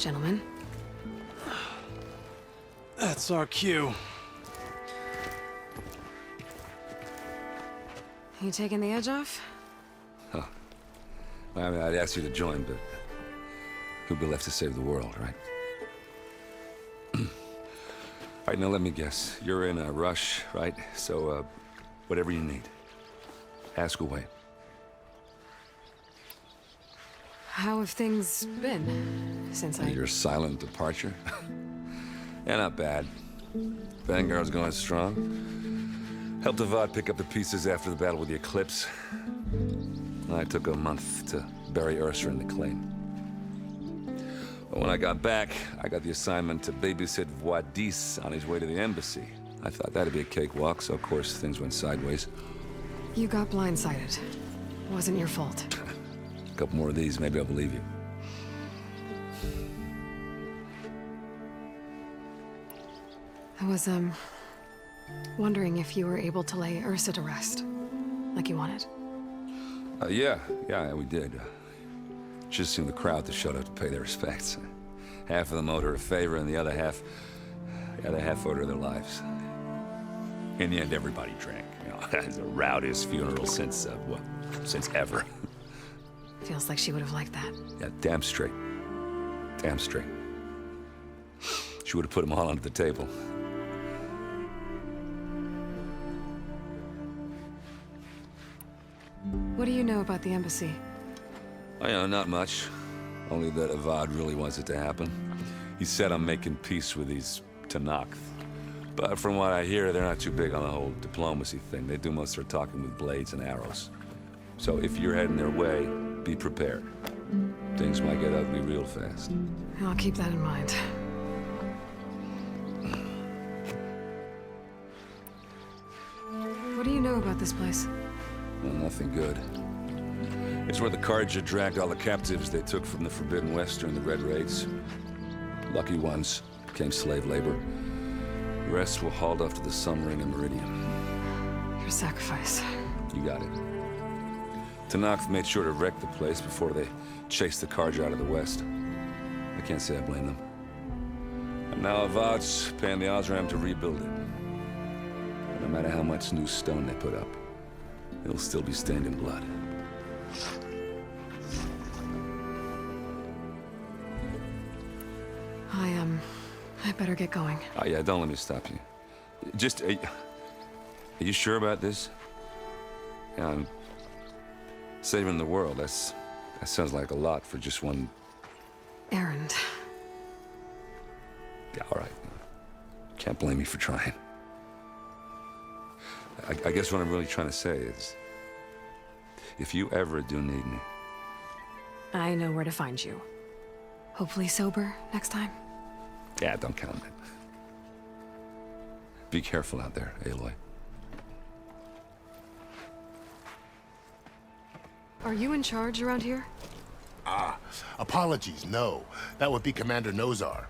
gentlemen. That's our cue. You taking the edge off? Huh. I mean, I'd ask you to join, but who'd be left to save the world, right? All right, now let me guess. You're in a rush, right? So, whatever you need, ask away. How have things been since Your silent departure? Yeah, not bad. Vanguard's going strong. Helped Avad pick up the pieces after the battle with the Eclipse. I took a month to bury Ursa in the claim. But when I got back, I got the assignment to babysit Wadis on his way to the embassy. I thought that'd be a cakewalk, so of course things went sideways. You got blindsided. Wasn't your fault. A couple more of these, maybe I'll believe you. I was, wondering if you were able to lay Ursa to rest, like you wanted. Yeah, we did. Just seemed the crowd that showed up to pay their respects. Half of them owed her a favor, and the other half owed her their lives. In the end, everybody drank. You know, it's the rowdiest funeral since ever. Feels like she would have liked that. Yeah, damn straight. Damn straight. She would have put them all under the table. What do you know about the embassy? Oh, you know, not much. Only that Avad really wants it to happen. He said I'm making peace with these Tenakth. But from what I hear, they're not too big on the whole diplomacy thing. They do most of their talking with blades and arrows. So if you're heading their way, be prepared. Things might get ugly real fast. I'll keep that in mind. What do you know about this place? Well, nothing good. It's where the Carja dragged all the captives they took from the Forbidden West during the Red Raids. Lucky ones became slave labor. The rest were hauled off to the Sun Ring and Meridian. Your sacrifice. You got it. Tenakth made sure to wreck the place before they chased the Carja out of the West. I can't say I blame them. And now Avad's paying the Osram to rebuild it. No matter how much new stone they put up, it'll still be stained in blood. I better get going. Oh yeah, don't let me stop you. Just, are you sure about this? Yeah, I'm saving the world. That sounds like a lot for just one... Errand. Yeah, all right. Can't blame me for trying. I guess what I'm really trying to say is, if you ever do need me... I know where to find you. Hopefully sober next time. Yeah, don't count on it. Be careful out there, Aloy. Are you in charge around here? Apologies, no. That would be Commander Nozar.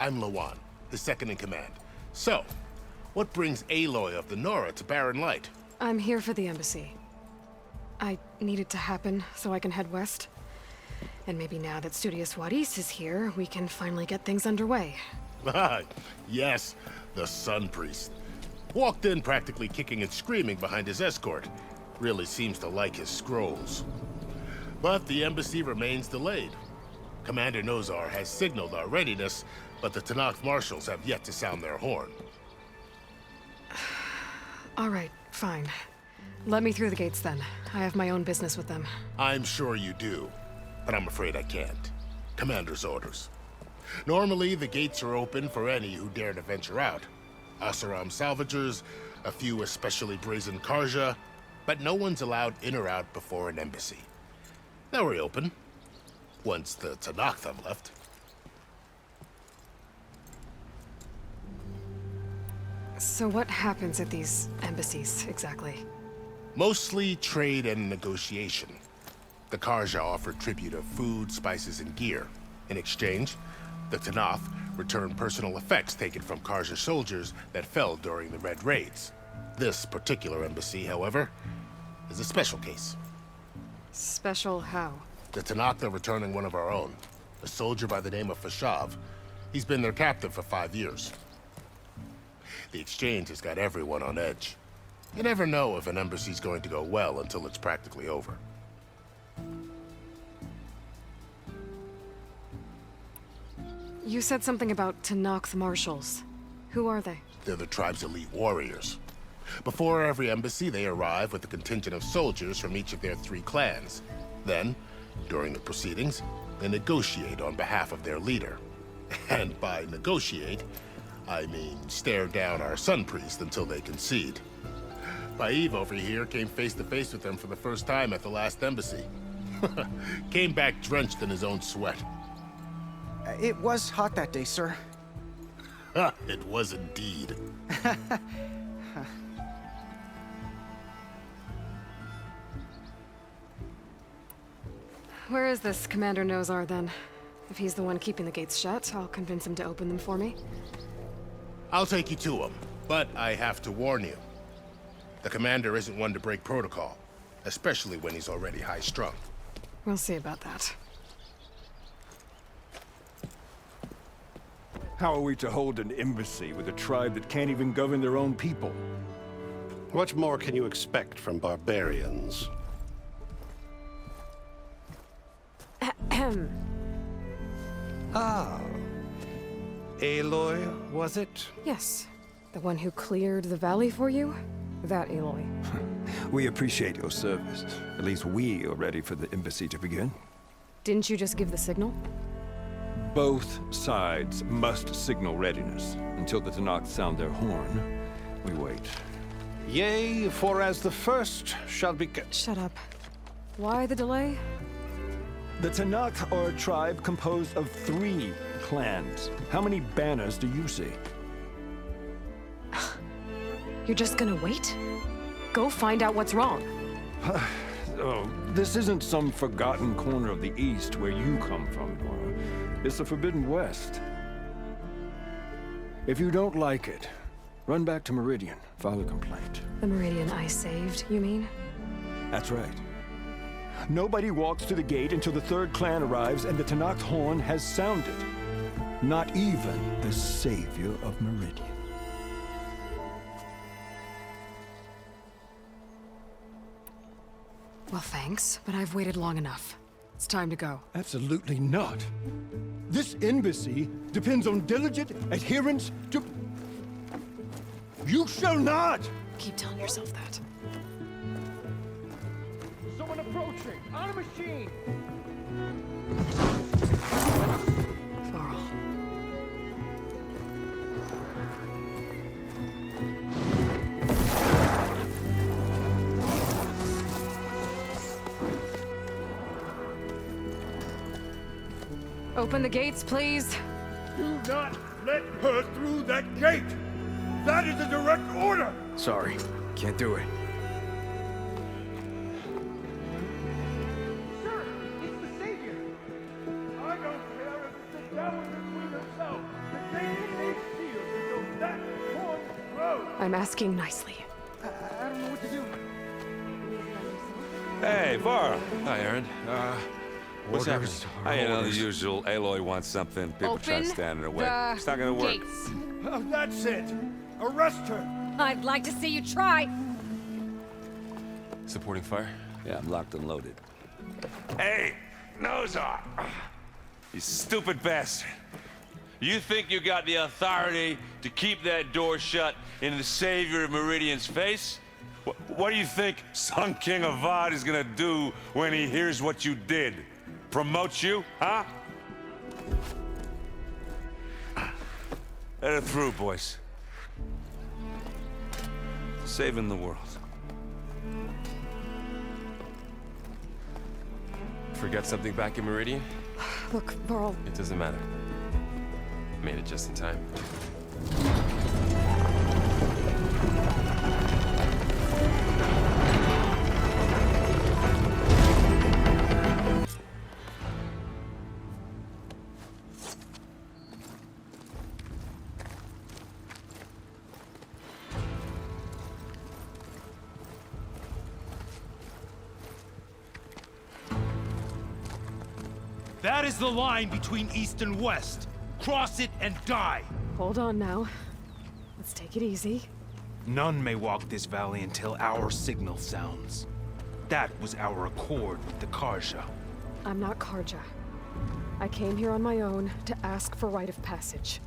I'm Lawan, the second in command. So, what brings Aloy of the Nora to Barren Light? I'm here for the embassy. I need it to happen so I can head west. And maybe now that Studious Wadis is here, we can finally get things underway. Yes, the Sun Priest. Walked in practically kicking and screaming behind his escort. Really seems to like his scrolls. But the embassy remains delayed. Commander Nozar has signaled our readiness, but the Tenakth marshals have yet to sound their horn. All right, fine. Let me through the gates then. I have my own business with them. I'm sure you do, but I'm afraid I can't. Commander's orders. Normally, the gates are open for any who dare to venture out. Oseram salvagers, a few especially brazen Carja, but no one's allowed in or out before an embassy. They'll reopen, once the Tenakth have left. So what happens at these embassies, exactly? Mostly trade and negotiation. The Carja offer tribute of food, spices, and gear. In exchange, the Tenakth return personal effects taken from Carja soldiers that fell during the Red Raids. This particular embassy, however, is a special case. Special how? The Tenakth are returning one of our own. a soldier by the name of Fashav. He's been their captain for 5 years. The exchange has got everyone on edge. You never know if an embassy's going to go well until it's practically over. You said something about Tanakh marshals. Who are they? They're the tribe's elite warriors. Before every embassy, they arrive with a contingent of soldiers from each of their 3 clans. Then, during the proceedings, they negotiate on behalf of their leader. And by negotiate, I mean stare down our sun priest until they concede. Baev over here came face to face with them for the first time at the last embassy. Came back drenched in his own sweat. It was hot that day, sir. It was indeed. Where is this Commander Nozar, then? If he's the one keeping the gates shut, I'll convince him to open them for me. I'll take you to him, but I have to warn you. The commander isn't one to break protocol, especially when he's already high-strung. We'll see about that. How are we to hold an embassy with a tribe that can't even govern their own people? What more can you expect from barbarians? Ah. Aloy, was it? Yes. The one who cleared the valley for you? That Aloy. We appreciate your service. At least we are ready for the embassy to begin. Didn't you just give the signal? Both sides must signal readiness. Until the Tanakh sound their horn, we wait. Yea, for as the first shall be... Shut up. Why the delay? The Tanakh are a tribe composed of 3 clans. How many banners do you see? You're just gonna wait? Go find out what's wrong. Oh, this isn't some forgotten corner of the East where you come from, Nora. It's the Forbidden West. If you don't like it, run back to Meridian, file a complaint. The Meridian I saved, you mean? That's right. Nobody walks to the gate until the 3rd clan arrives and the Tanakh horn has sounded. Not even the savior of Meridian. Well, thanks, but I've waited long enough. It's time to go. Absolutely not. This embassy depends on diligent adherence to... You shall not! Keep telling yourself that. Someone approaching! On a machine! Varl. Open the gates, please. Do not let her through that gate! That is a direct order! Sorry, can't do it. Sir, it's the savior! I don't care if it's the devil between herself. The gate is a shield until that horn grows! I'm asking nicely. I don't know what to do. Hey, Varl. Hi, Aaron. What's happening? You know, the usual. Aloy wants something. People try to stand in her way. It's not gonna work. Gates. Oh, that's it! Arrest her! I'd like to see you try. Supporting fire? Yeah, I'm locked and loaded. Hey, Nozar! You stupid bastard. You think you got the authority to keep that door shut in the savior of Meridian's face? What do you think Sun King Avad is gonna do when he hears what you did? Promote you, huh? Let her through, boys. Saving the world. Forget something back in Meridian? Look, Varl, It doesn't matter. Made it just in time. That is the line between East and West. Cross it and die. Hold on now. Let's take it easy. None may walk this valley until our signal sounds. That was our accord with the Karja. I'm not Karja. I came here on my own to ask for rite of passage.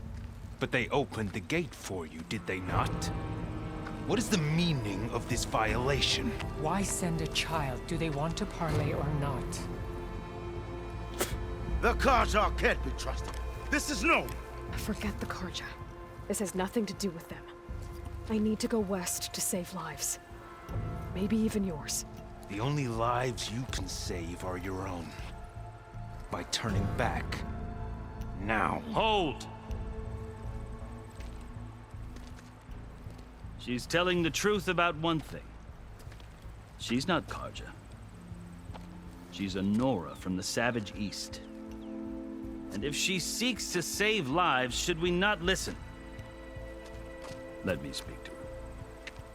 But they opened the gate for you, did they not? What is the meaning of this violation? Why send a child? Do they want to parley or not? The Karja can't be trusted. This is known. Forget the Karja. This has nothing to do with them. I need to go west to save lives. Maybe even yours. The only lives you can save are your own. By turning back. Now. Hold! She's telling the truth about one thing. She's not Karja. She's a Nora from the Savage East. And if she seeks to save lives, should we not listen? Let me speak to her.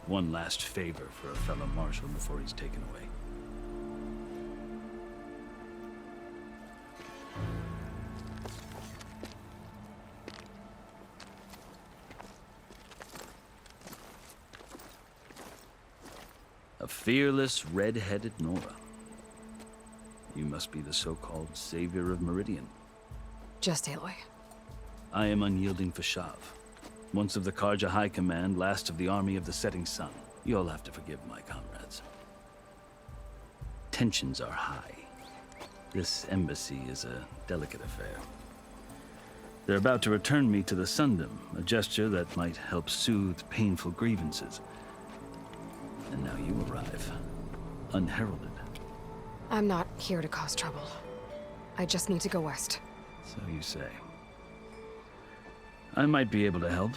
One last favor for a fellow marshal before he's taken away. A fearless, red-headed Nora. You must be the so-called savior of Meridian. Just Aloy. I am unyielding Fashav. Once of the Karja High Command, last of the army of the setting sun. You'll have to forgive my comrades. Tensions are high. This embassy is a delicate affair. They're about to return me to the Sundom, a gesture that might help soothe painful grievances. And now you arrive, unheralded. I'm not here to cause trouble. I just need to go west. So you say. I might be able to help,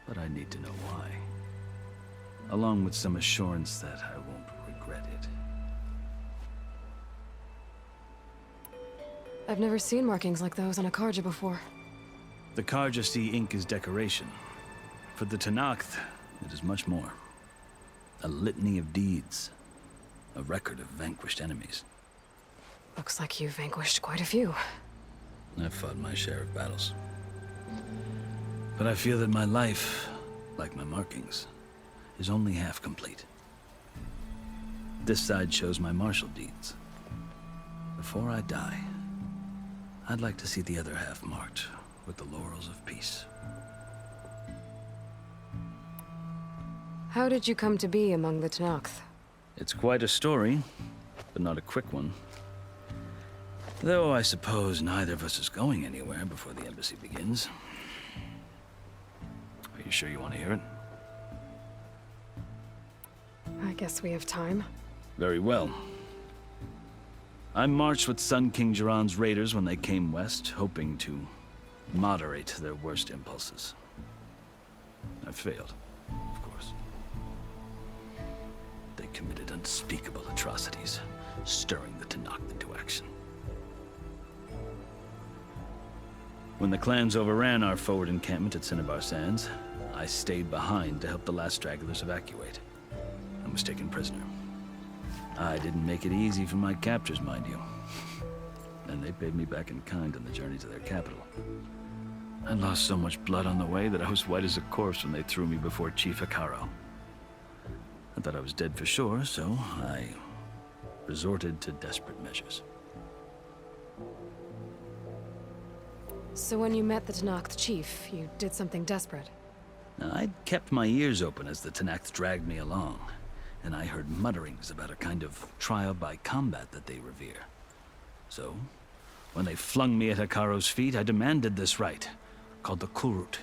but I need to know why. Along with some assurance that I won't regret it. I've never seen markings like those on a Karja before. The Karja see ink as decoration. For the Tenakth, it is much more. A litany of deeds. A record of vanquished enemies. Looks like you've vanquished quite a few. I've fought my share of battles. But I feel that my life, like my markings, is only half complete. This side shows my martial deeds. Before I die, I'd like to see the other half marked with the laurels of peace. How did you come to be among the Tenakth? It's quite a story, but not a quick one. Though I suppose neither of us is going anywhere before the embassy begins. Are you sure you want to hear it? I guess we have time. Very well. I marched with Sun King Jiran's raiders when they came west, hoping to moderate their worst impulses. I failed, of course. They committed unspeakable atrocities, stirring the Tenakth into action. When the clans overran our forward encampment at Cinnabar Sands, I stayed behind to help the last stragglers evacuate. I was taken prisoner. I didn't make it easy for my captors, mind you. And they paid me back in kind on the journey to their capital. I lost so much blood on the way that I was white as a corpse when they threw me before Chief Hekaro. I thought I was dead for sure, so I resorted to desperate measures. So when you met the Tenakth chief, you did something desperate? Now, I'd kept my ears open as the Tenakth dragged me along, and I heard mutterings about a kind of trial by combat that they revere. So, when they flung me at Hekaro's feet, I demanded this right, called the Kulrut,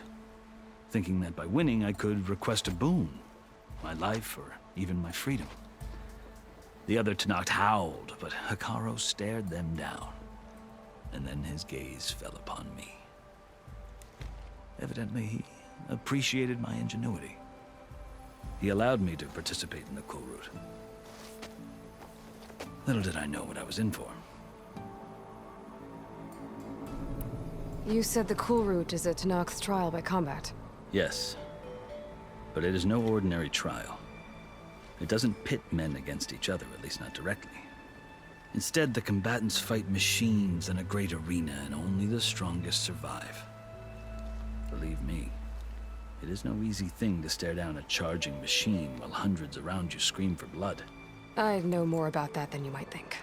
thinking that by winning I could request a boon, my life or even my freedom. The other Tenakth howled, but Hekaro stared them down, and then his gaze fell upon me. Evidently, he appreciated my ingenuity. He allowed me to participate in the Kulrut. Little did I know what I was in for. You said the Kulrut is a Tenakth trial by combat. Yes, but it is no ordinary trial. It doesn't pit men against each other, at least not directly. Instead, the combatants fight machines in a great arena, and only the strongest survive. Believe me, it is no easy thing to stare down a charging machine while hundreds around you scream for blood. I know more about that than you might think.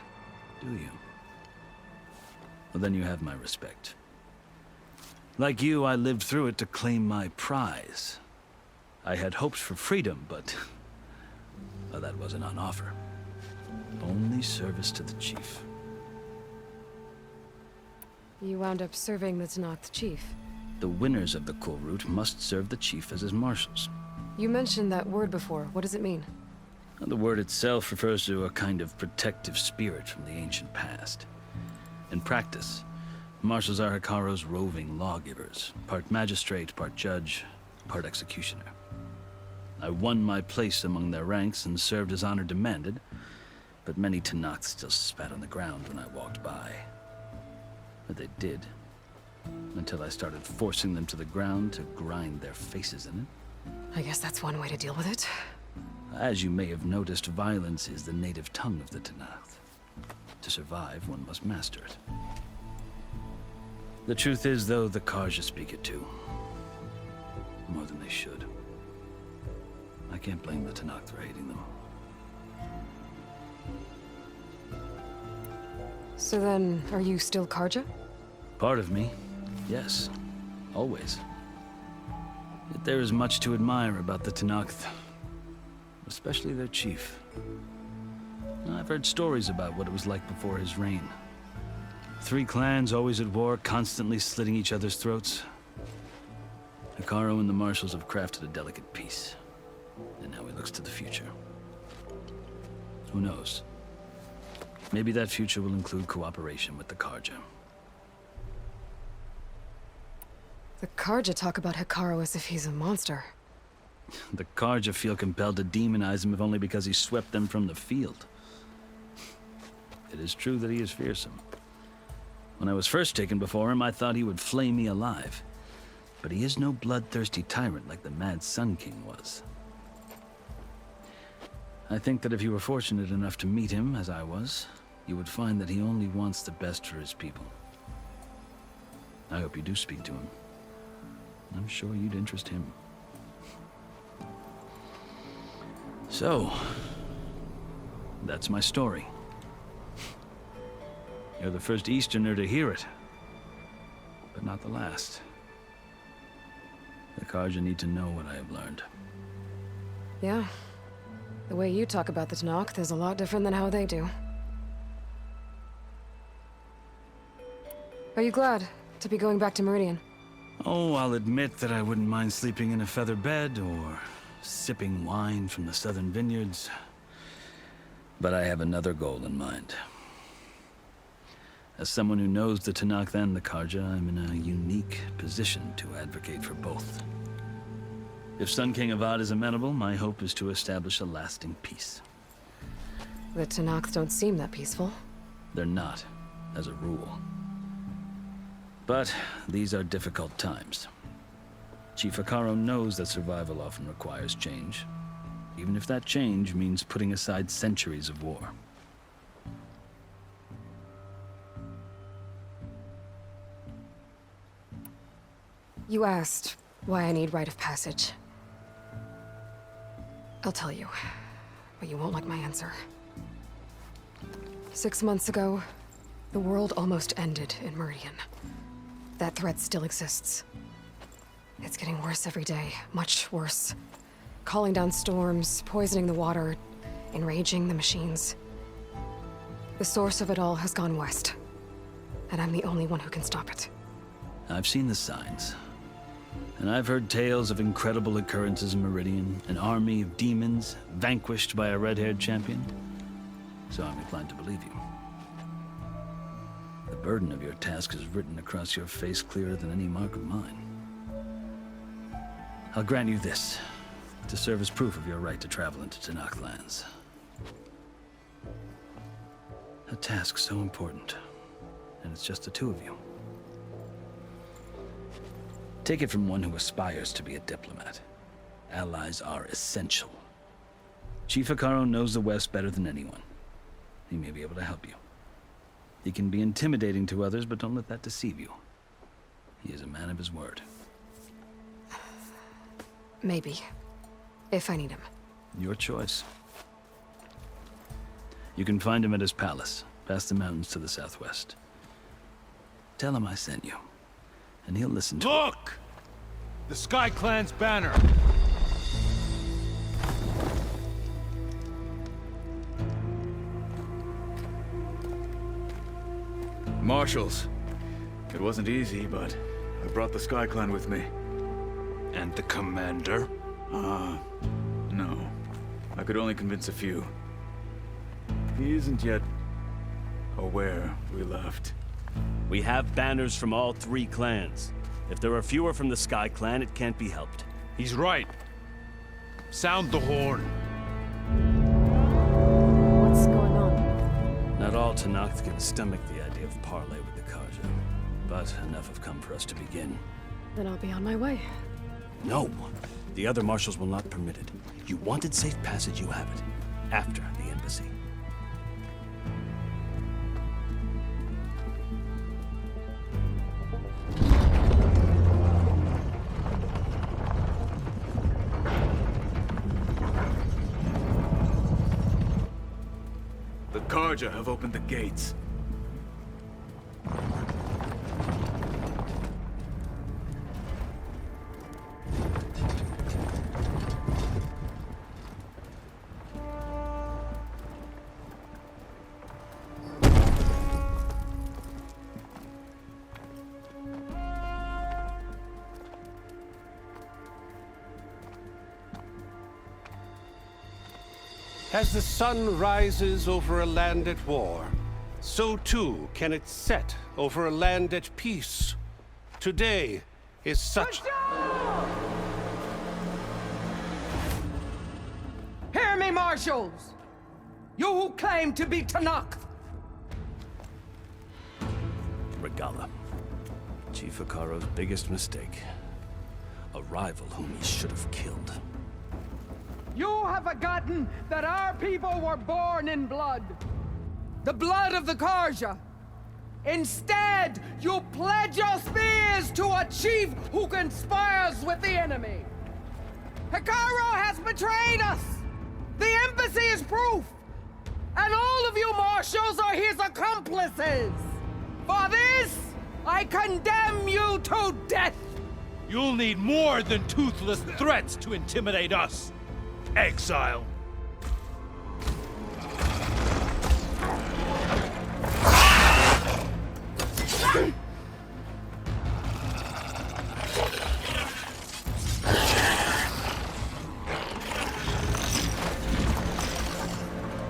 Do you? Well, then you have my respect. Like you, I lived through it to claim my prize. I had hopes for freedom, but well, that wasn't on offer. Only service to the chief. You wound up serving the Tenakth chief. The winners of the cool route must serve the chief as his marshals. You mentioned that word before. What does it mean? Well, the word itself refers to a kind of protective spirit from the ancient past. In practice, marshals are Hekaro's roving lawgivers, part magistrate, part judge, part executioner. I won my place among their ranks and served as honor demanded, but many Tenakth still spat on the ground when I walked by. But they did, until I started forcing them to the ground to grind their faces in it. I guess that's one way to deal with it. As you may have noticed, violence is the native tongue of the Tenakth. To survive, one must master it. The truth is, though, the Karja speak it too. More than they should. I can't blame the Tenakth for hating them. So then, are you still Karja? Part of me, yes. Always. Yet there is much to admire about the Tenakth. Especially their chief. I've heard stories about what it was like before his reign. 3 clans always at war, constantly slitting each other's throats. Hekaro and the marshals have crafted a delicate peace. And now he looks to the future. Who knows? Maybe that future will include cooperation with the Karja. The Karja talk about Hekaro as if he's a monster. The Karja feel compelled to demonize him if only because he swept them from the field. It is true that he is fearsome. When I was first taken before him, I thought he would flay me alive. But he is no bloodthirsty tyrant like the Mad Sun King was. I think that if you were fortunate enough to meet him, as I was, you would find that he only wants the best for his people. I hope you do speak to him. I'm sure you'd interest him. So, that's my story. You're the first Easterner to hear it, but not the last. The Karja need to know what I have learned. Yeah. The way you talk about the Tenakth is a lot different than how they do. Are you glad to be going back to Meridian? Oh, I'll admit that I wouldn't mind sleeping in a feather bed or sipping wine from the southern vineyards. But I have another goal in mind. As someone who knows the Tenakth and the Karja, I'm in a unique position to advocate for both. If Sun King Avad is amenable, my hope is to establish a lasting peace. The Tenakth don't seem that peaceful. They're not, as a rule. But these are difficult times. Chief Hekaro knows that survival often requires change, even if that change means putting aside centuries of war. You asked why I need rite of passage. I'll tell you, but you won't like my answer. 6 months ago, the world almost ended in Meridian. That threat still exists. It's getting worse every day, much worse. Calling down storms, poisoning the water, enraging the machines. The source of it all has gone west, and I'm the only one who can stop it. I've seen the signs. And I've heard tales of incredible occurrences in Meridian, an army of demons vanquished by a red-haired champion. So I'm inclined to believe you. The burden of your task is written across your face clearer than any mark of mine. I'll grant you this, to serve as proof of your right to travel into Tenakth lands. A task so important, and it's just the two of you. Take it from one who aspires to be a diplomat. Allies are essential. Chief Hekaro knows the West better than anyone. He may be able to help you. He can be intimidating to others, but don't let that deceive you. He is a man of his word. Maybe. If I need him. Your choice. You can find him at his palace, past the mountains to the southwest. Tell him I sent you, and he'll listen to it. Look! The Sky Clan's banner! Marshals. It wasn't easy, but I brought the Sky Clan with me. And the commander? No. I could only convince a few. He isn't yet aware we left. We have banners from all 3 clans. If there are fewer from the Sky Clan, it can't be helped. He's right. Sound the horn. What's going on? Not all Tenakth can stomach the idea of parley with the Karja, but enough have come for us to begin. Then I'll be on my way. No! The other marshals will not permit it. You wanted safe passage, you have it. After the embassy. The Karja have opened the gates. As the sun rises over a land at war, so too can it set over a land at peace. Today is such... Hear me, marshals! You who claim to be Tenakth! Regala. Chief Hikaro's biggest mistake. A rival whom he should have killed. You have forgotten that our people were born in blood. The blood of the Karja. Instead, you pledge your spears to a chief who conspires with the enemy. Hikaro has betrayed us! The embassy is proof! And all of you marshals are his accomplices! For this, I condemn you to death! You'll need more than toothless threats to intimidate us. Exile.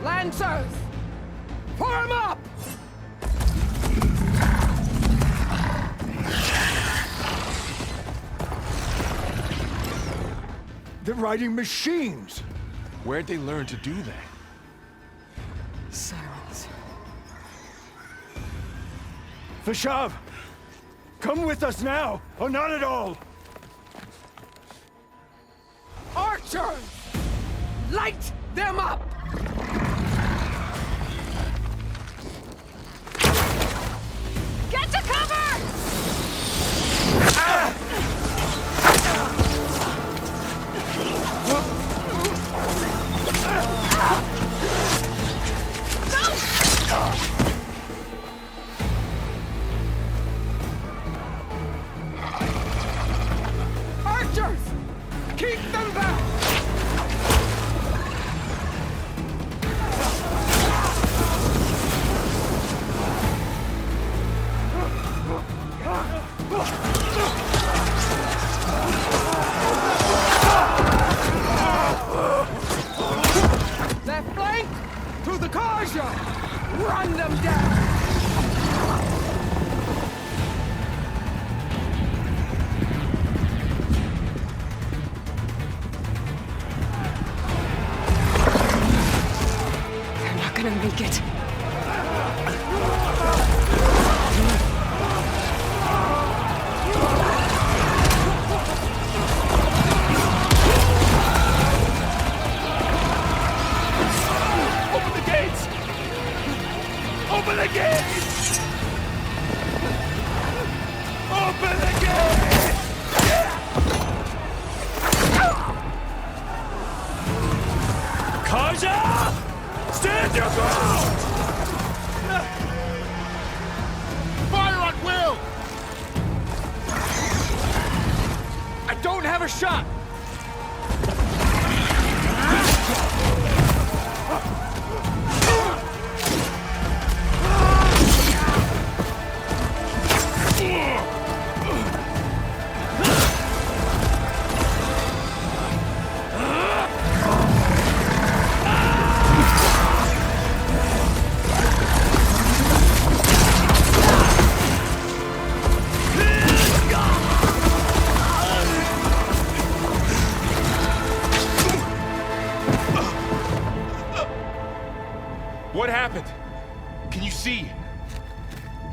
Lancers! Form up! They're riding machines! Where'd they learn to do that? Sirens. Vashav! Come with us now, or not at all! Archers! Light them up! Get to cover! Archers! Keep them back! Left flank! To the Karja! Run them down! They're not gonna make it. Open the gates! Open the gates! Fire at will! I don't have a shot! What happened? Can you see?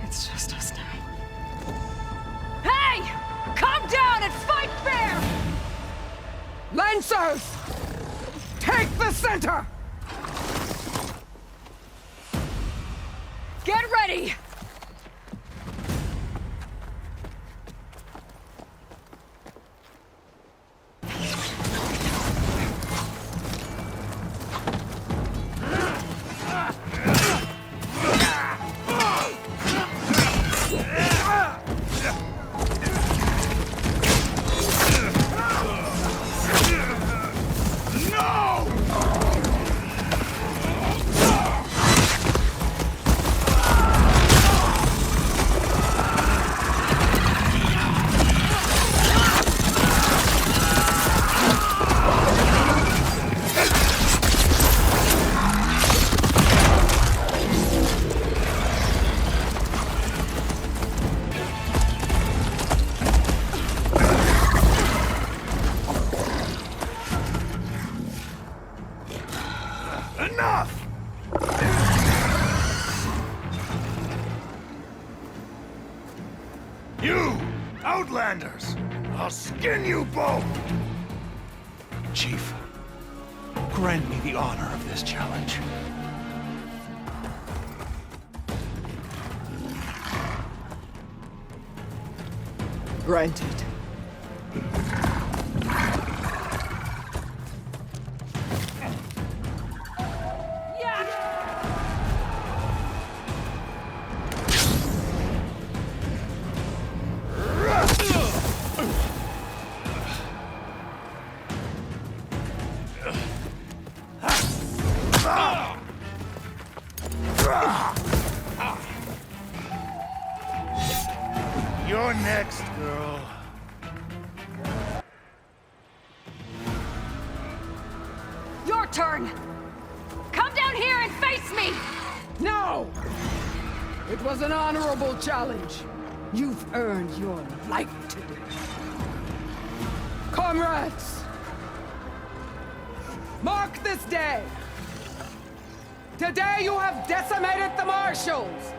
It's just us now. Hey! Calm down and fight fair! Lancers! Take the center! Get ready! Enough! You, Outlanders! I'll skin you both! Chief, grant me the honor of this challenge. Granted. You're next, girl. Your turn! Come down here and face me! No! It was an honorable challenge. You've earned your life today. Comrades! Mark this day! Today you have decimated the Marshals!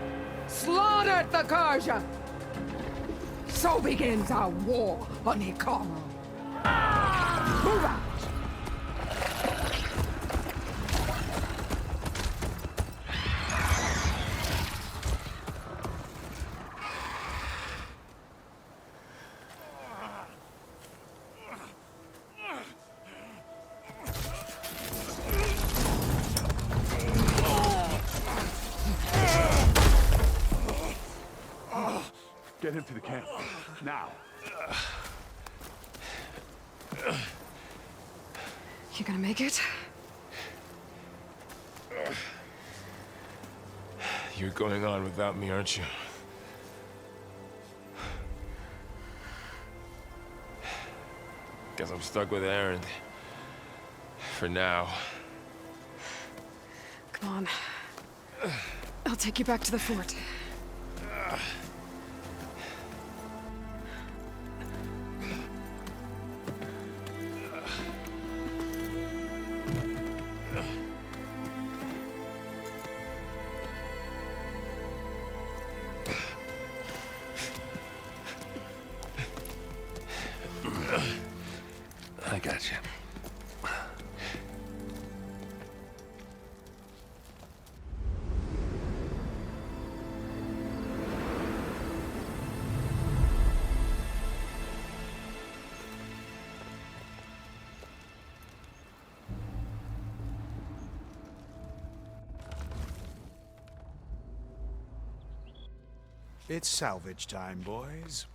Slaughtered the Karja! So begins our war on Hikaru. Move out! Get him to the camp. Now. You gonna make it? You're going on without me, aren't you? Guess I'm stuck with Aaron. For now. Come on. I'll take you back to the fort. I got you. It's salvage time, boys.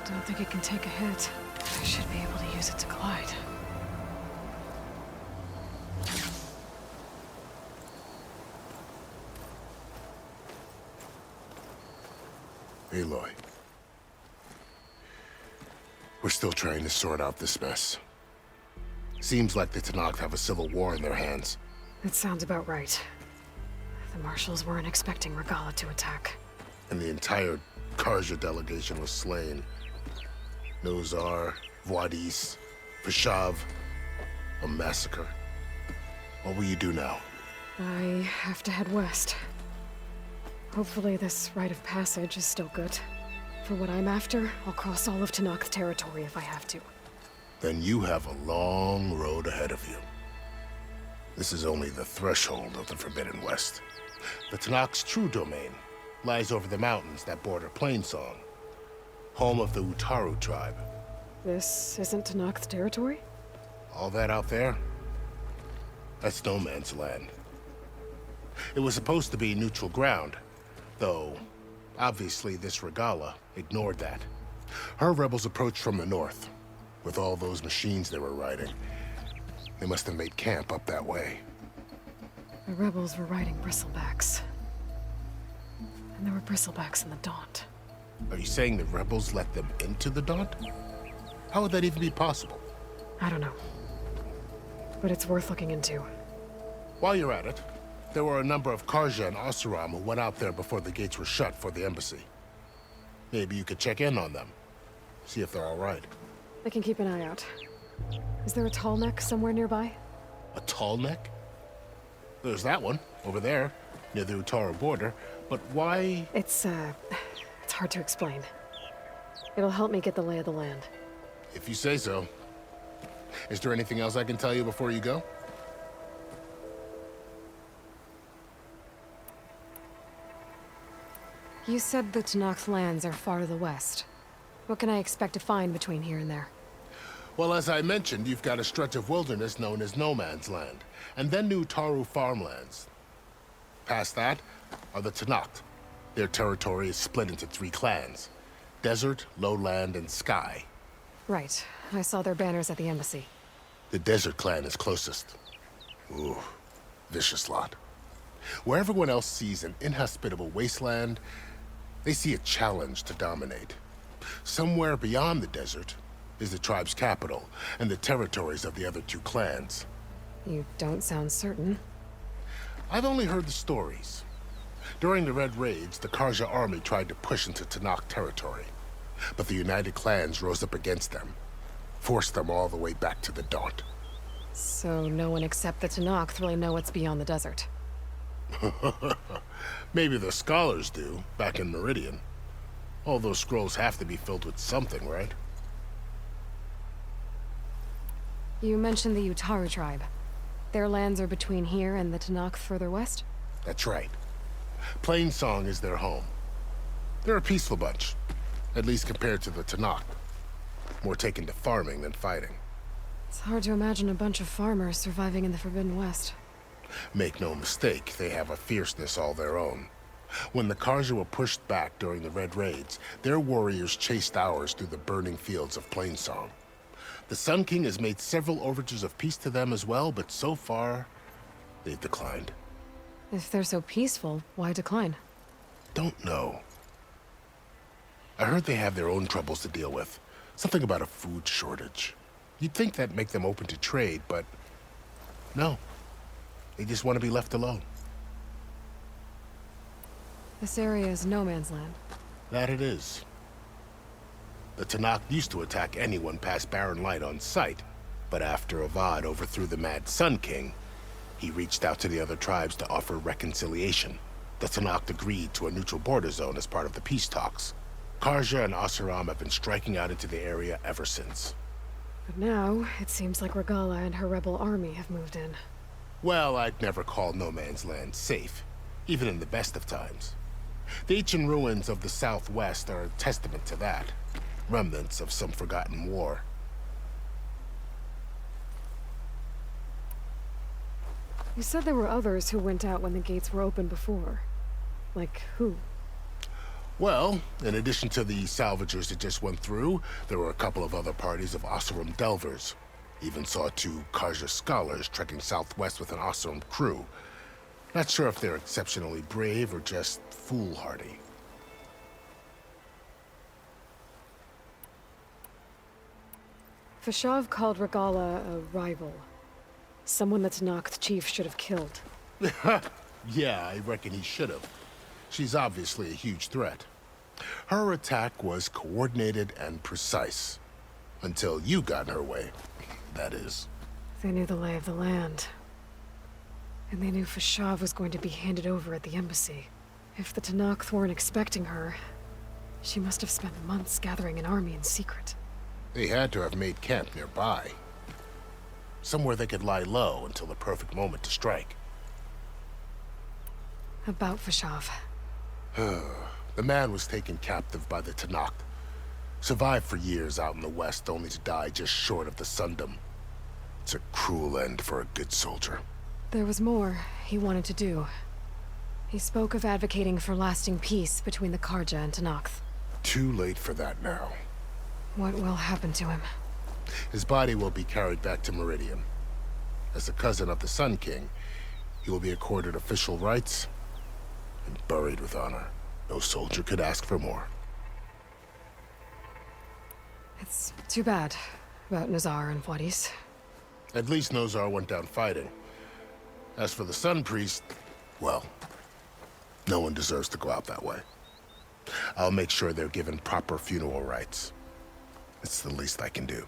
Don't think it can take a hit. I should be able to use it to glide. Aloy. We're still trying to sort out this mess. Seems like the Tenakth have a civil war in their hands. That sounds about right. The marshals weren't expecting Regala to attack. And the entire Karja delegation was slain. Nozar, Vuadis, Vashav. A massacre. What will you do now? I have to head west. Hopefully this rite of passage is still good. For what I'm after, I'll cross all of Tenakth territory if I have to. Then you have a long road ahead of you. This is only the threshold of the Forbidden West. The Tenakth's true domain lies over the mountains that border Plainsong, home of the Utaru tribe. This isn't Tenakth territory? All that out there? That's no man's land. It was supposed to be neutral ground, though obviously this Regala ignored that. Her rebels approached from the north. With all those machines they were riding, they must have made camp up that way. The rebels were riding bristlebacks. And there were bristlebacks in the Daunt. Are you saying the rebels let them into the Daunt? How would that even be possible? I don't know. But it's worth looking into. While you're at it, there were a number of Karja and Oseram who went out there before the gates were shut for the embassy. Maybe you could check in on them. See if they're all right. I can keep an eye out. Is there a tall neck somewhere nearby? A tall neck? There's that one, over there, near the Utaru border. But why? It's hard to explain. It'll help me get the lay of the land. If you say so. Is there anything else I can tell you before you go? You said the Tenakth lands are far to the west. What can I expect to find between here and there? Well, as I mentioned, you've got a stretch of wilderness known as No Man's Land, and then the Utaru farmlands. Past that are the Tenakth. Their territory is split into 3 clans: Desert, Lowland, and Sky. Right. I saw their banners at the embassy. The Desert clan is closest. Ooh, vicious lot. Where everyone else sees an inhospitable wasteland, they see a challenge to dominate. Somewhere beyond the desert is the tribe's capital and the territories of the other 2 clans. You don't sound certain. I've only heard the stories. During the Red Raids, the Karja army tried to push into Tenakth territory, but the United Clans rose up against them, forced them all the way back to the Daunt. So no one except the Tenakth really know what's beyond the desert. Maybe the scholars do, back in Meridian. All those scrolls have to be filled with something, right? You mentioned the Utaru tribe. Their lands are between here and the Tenakth further west? That's right. Plainsong is their home. They're a peaceful bunch, at least compared to the Tenakth. More taken to farming than fighting. It's hard to imagine a bunch of farmers surviving in the Forbidden West. Make no mistake, they have a fierceness all their own. When the Karja were pushed back during the Red Raids, their warriors chased ours through the burning fields of Plainsong. The Sun King has made several overtures of peace to them as well, but so far, they've declined. If they're so peaceful, why decline? Don't know. I heard they have their own troubles to deal with. Something about a food shortage. You'd think that'd make them open to trade, but no. They just want to be left alone. This area is no man's land. That it is. The Tenakth used to attack anyone past Barren Light on sight, but after Avad overthrew the Mad Sun King, he reached out to the other tribes to offer reconciliation. The Tenakth agreed to a neutral border zone as part of the peace talks. Karja and Oseram have been striking out into the area ever since. But now, it seems like Regala and her rebel army have moved in. Well, I'd never call no man's land safe, even in the best of times. The ancient ruins of the Southwest are a testament to that. Remnants of some forgotten war. You said there were others who went out when the gates were open before. Like who? Well, in addition to the salvagers that just went through, there were a couple of other parties of Oseram delvers. Even saw 2 Karja scholars trekking southwest with an Oseram crew. Not sure if they're exceptionally brave or just foolhardy. Fashav called Regala a rival. Someone that Tanakh chief should have killed. Yeah, I reckon he should have. She's obviously a huge threat. Her attack was coordinated and precise. Until you got in her way, that is. They knew the lay of the land. And they knew Fashav was going to be handed over at the embassy. If the Tanakh weren't expecting her, she must have spent months gathering an army in secret. They had to have made camp nearby. Somewhere they could lie low until the perfect moment to strike. About Fashav. The man was taken captive by the Tanakh. Survived for years out in the west, only to die just short of the Sundom. It's a cruel end for a good soldier. There was more he wanted to do. He spoke of advocating for lasting peace between the Karja and Tanakh. Too late for that now. What will happen to him? His body will be carried back to Meridian. As a cousin of the Sun King, he will be accorded official rights and buried with honor. No soldier could ask for more. It's too bad about Nazar and Wadis. At least Nozar went down fighting. As for the Sun Priest, well, no one deserves to go out that way. I'll make sure they're given proper funeral rites. It's the least I can do.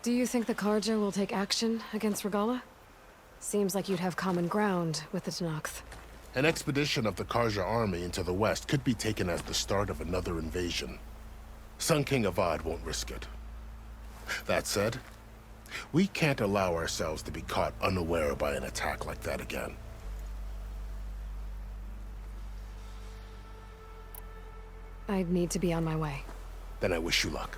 Do you think the Karja will take action against Regala? Seems like you'd have common ground with the Tanakh. An expedition of the Karja army into the west could be taken as the start of another invasion. Sun King Avad won't risk it. That said, we can't allow ourselves to be caught unaware by an attack like that again. I need to be on my way. Then I wish you luck.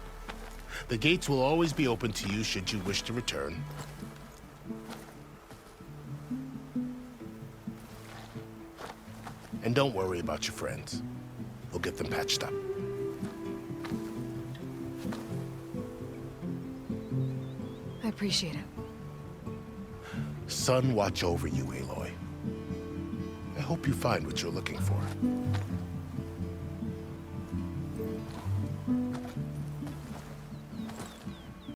The gates will always be open to you should you wish to return. And don't worry about your friends. We'll get them patched up. I appreciate it. Sun watch over you, Aloy. I hope you find what you're looking for.